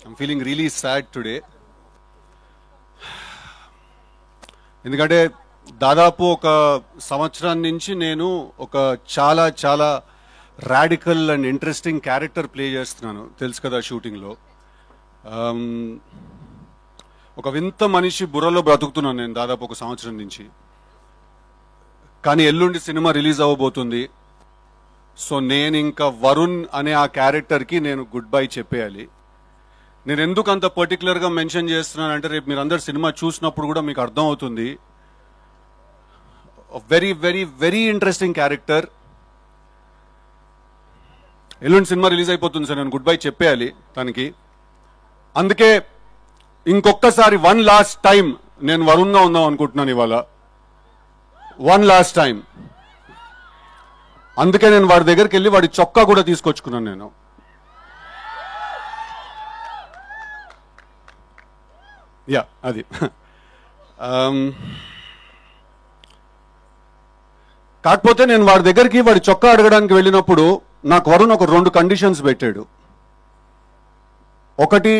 I'm feeling really sad today. ఎందుకంటే దాదాపు ఒక సంవత్సరం నుంచి నేను ఒక చాలా చాలా radical and interesting character play చేస్తున్నాను, తెలుసు కదా షూటింగ్లో. ఒక వింత మనిషి బుర్రలో బ్రతుకుతున్నాను నేను దాదాపు ఒక సంవత్సరం నుంచి. కానీ ఎల్లుండి సినిమా రిలీజ్ అవ్వబోతుంది. సో నేను ఇంకా వరుణ్ అనే ఆ క్యారెక్టర్కి నేను గుడ్ బై చెప్పేయాలి. నేను ఎందుకు అంత పర్టికులర్గా మెన్షన్ చేస్తున్నానంటే రేపు మీరు అందరు సినిమా చూసినప్పుడు కూడా మీకు అర్థం అవుతుంది. Very very very interesting character. ఎల్లుండి సినిమా రిలీజ్ అయిపోతుంది సార్, నేను గుడ్ బై చెప్పేయాలి తనకి. అందుకే ఇంకొకసారి వన్ లాస్ట్ టైం నేను వరుణ్గా ఉందాం అనుకుంటున్నాను ఇవాళ. One last time. అందుకే నేను వాడి దగ్గరికి వెళ్ళి వాడి చొక్కా కూడా తీసుకొచ్చుకున్నాను నేను. యా అది కాకపోతే నేను వాడి దగ్గరికి వాడి చొక్కా అడగడానికి వెళ్ళినప్పుడు నాకు వరుణ్ ఒక 2 కండిషన్స్ పెట్టాడు. ఒకటి,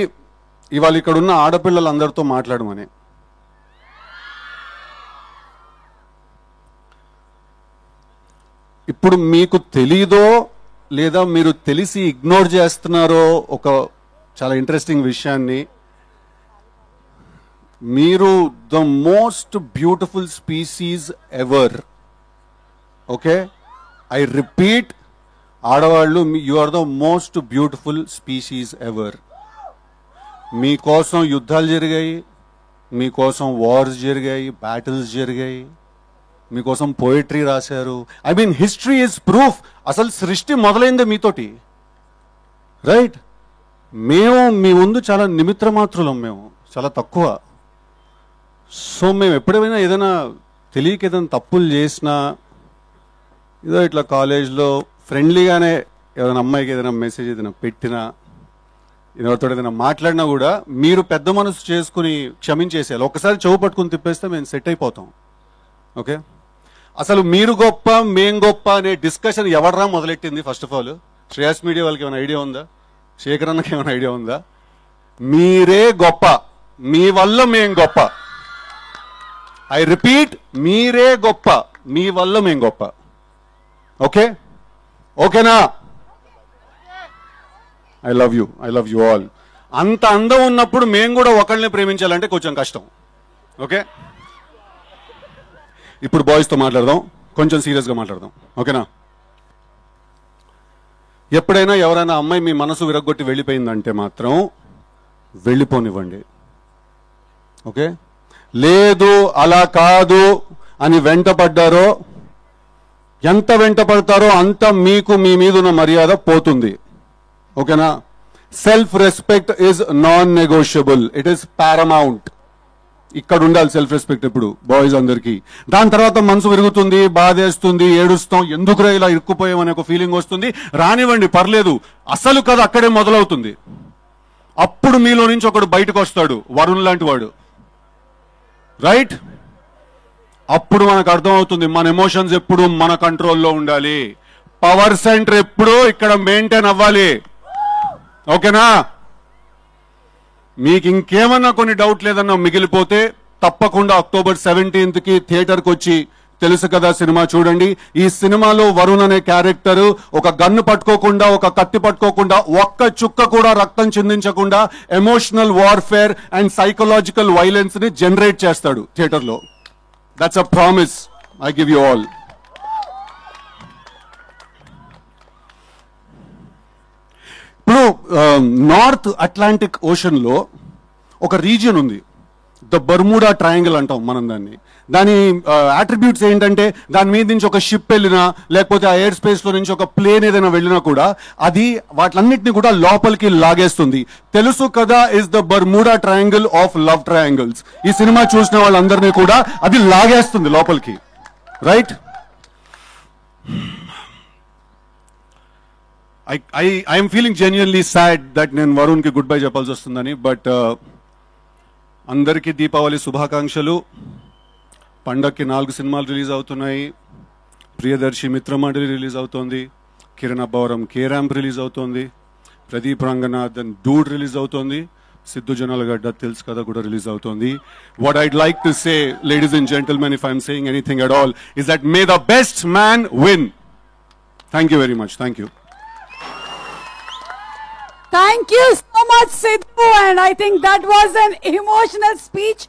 ఇవాళ ఇక్కడ ఉన్న ఆడపిల్లలందరితో మాట్లాడమని. ఇప్పుడు మీకు తెలీదో లేదా మీరు తెలిసి ఇగ్నోర్ చేస్తున్నారో ఒక చాలా ఇంట్రెస్టింగ్ విషయాన్ని. మీరు the most beautiful species ever. Okay, I repeat, ఆడవాళ్ళు you are the most beautiful species ever. మీకోసం యుద్ధాలు జరిగాయి, మీకోసం వార్స్ జరిగాయి, బ్యాటిల్స్ జరిగాయి, మీకోసం పోయిటరీ రాశారు. I mean history is proof. అసలు సృష్టి మొదలైందే మీతోటి, రైట్? మేము మీ ముందు చాలా నిమిత్ర మాత్రులం, మేము చాలా తక్కువ. సో మేము ఎప్పుడైనా ఏదైనా తెలియక ఏదైనా తప్పులు చేసినా, ఏదో ఇట్లా కాలేజ్లో ఫ్రెండ్లీగానే ఏదైనా అమ్మాయికి ఏదైనా మెసేజ్ ఏదైనా పెట్టినా, ఎవరితో ఏదైనా మాట్లాడినా కూడా మీరు పెద్ద మనసు చేసుకుని క్షమించేసేయాలి. ఒకసారి చెవు పట్టుకుని తిప్పేస్తే మేము సెట్ అయిపోతాం. ఓకే, అసలు మీరు గొప్ప మేం గొప్ప అనే డిస్కషన్ ఎవడరా మొదలెట్టింది? First of all Shreyas media వాళ్ళకి ఏమైనా ఐడియా ఉందా? శేఖర్ అన్నకి ఏమైనా ఐడియా ఉందా? మీరే గొప్ప, మీ వల్ల మేం గొప్ప. ఐ రిపీట్, మీరే గొప్ప, మీ వల్ల మేం గొప్ప. ఓకే, ఓకేనా? I love you all. అంత అందం ఉన్నప్పుడు మేము కూడా ఒకళ్ళని ప్రేమించాలంటే కొంచెం కష్టం. ఓకే, ఇప్పుడు బాయ్స్తో మాట్లాడదాం, కొంచెం సీరియస్గా మాట్లాడదాం. ఓకేనా? ఎప్పుడైనా ఎవరైనా అమ్మాయి మీ మనసు విరగొట్టి వెళ్ళిపోయిందంటే మాత్రం వెళ్ళిపోనివ్వండి. ఓకే, లేదు అలా కాదు అని వెంటపడ్డారో, ఎంత వెంటపడతారో అంత మీకు మీ మీద ఉన్న మర్యాద పోతుంది. ఓకేనా? Self respect is non negotiable, it is paramount. ఇక్కడ ఉండాలి సెల్ఫ్ రెస్పెక్ట్ ఇప్పుడు బాయ్స్ అందరికీ. దాని తర్వాత మనసు విరుగుతుంది, బాధేస్తుంది, ఏడుస్తాం, ఎందుకురా ఇలా ఇరుక్కుపోయామనే ఒక ఫీలింగ్ వస్తుంది. రానివ్వండి, పర్లేదు. అసలు కథ అక్కడే మొదలవుతుంది. అప్పుడు మీలో నుంచి ఒకడు బయటకు వస్తాడు, వరుణ్ లాంటి వాడు, రైట్? అప్పుడు మనకు అర్థమవుతుంది మన ఎమోషన్స్ ఎప్పుడు మన కంట్రోల్లో ఉండాలి. పవర్ సెంటర్ ఎప్పుడు ఇక్కడ మెయింటైన్ అవ్వాలి. ఓకేనా? మీకు ఇంకేమన్నా కొన్ని డౌట్ లేదన్నా మిగిలిపోతే తప్పకుండా October 17కి థియేటర్కి వచ్చి తెలుసు కదా సినిమా చూడండి. ఈ సినిమాలో వరుణ్ అనే క్యారెక్టర్ ఒక గన్ను పట్టుకోకుండా, ఒక కత్తి పట్టుకోకుండా, ఒక్క చుక్క కూడా రక్తం చిందించకుండా emotional warfare and psychological violence ని జనరేట్ చేస్తాడు థియేటర్లో. That's a promise I give you all. ఇప్పుడు నార్త్ అట్లాంటిక్ ఓషన్ లో ఒక రీజియన్ ఉంది, ద బర్ముడా ట్రయాంగిల్ అంటాం మనం దాన్ని. దాని అట్రిబ్యూట్స్ ఏంటంటే దాని మీద నుంచి ఒక షిప్ వెళ్ళినా, లేకపోతే ఆ ఎయిర్ స్పేస్ లో నుంచి ఒక ప్లేన్ ఏదైనా వెళ్ళినా కూడా అది వాటిలన్నింటినీ కూడా లోపలికి లాగేస్తుంది. తెలుసు కదా, is the Bermuda triangle of love triangles. ఈ సినిమా చూసిన వాళ్ళందరినీ కూడా అది లాగేస్తుంది లోపలికి, right? I'm feeling genuinely sad that నేను వరుణ్కి గుడ్ బై చెప్పాల్సి వస్తుందని. బట్ అందరికీ దీపావళి శుభాకాంక్షలు. పండక్కి 4 సినిమాలు రిలీజ్ అవుతున్నాయి. ప్రియదర్శి మిత్రమండలి రిలీజ్ అవుతోంది, Kiran Abbavaram K ramp release అవుతోంది, ప్రదీప్ రంగనాథన్ డూడ్ రిలీజ్ అవుతోంది, సిద్ధు జనాలగడ్డ తెలుసు కదా కూడా రిలీజ్ అవుతోంది. What I'd like to say, ladies and gentlemen, if I'm saying anything at all, is that may the best man win. Thank you very much. Thank you. Thank you so much, Sidhu, and I think that was an emotional speech.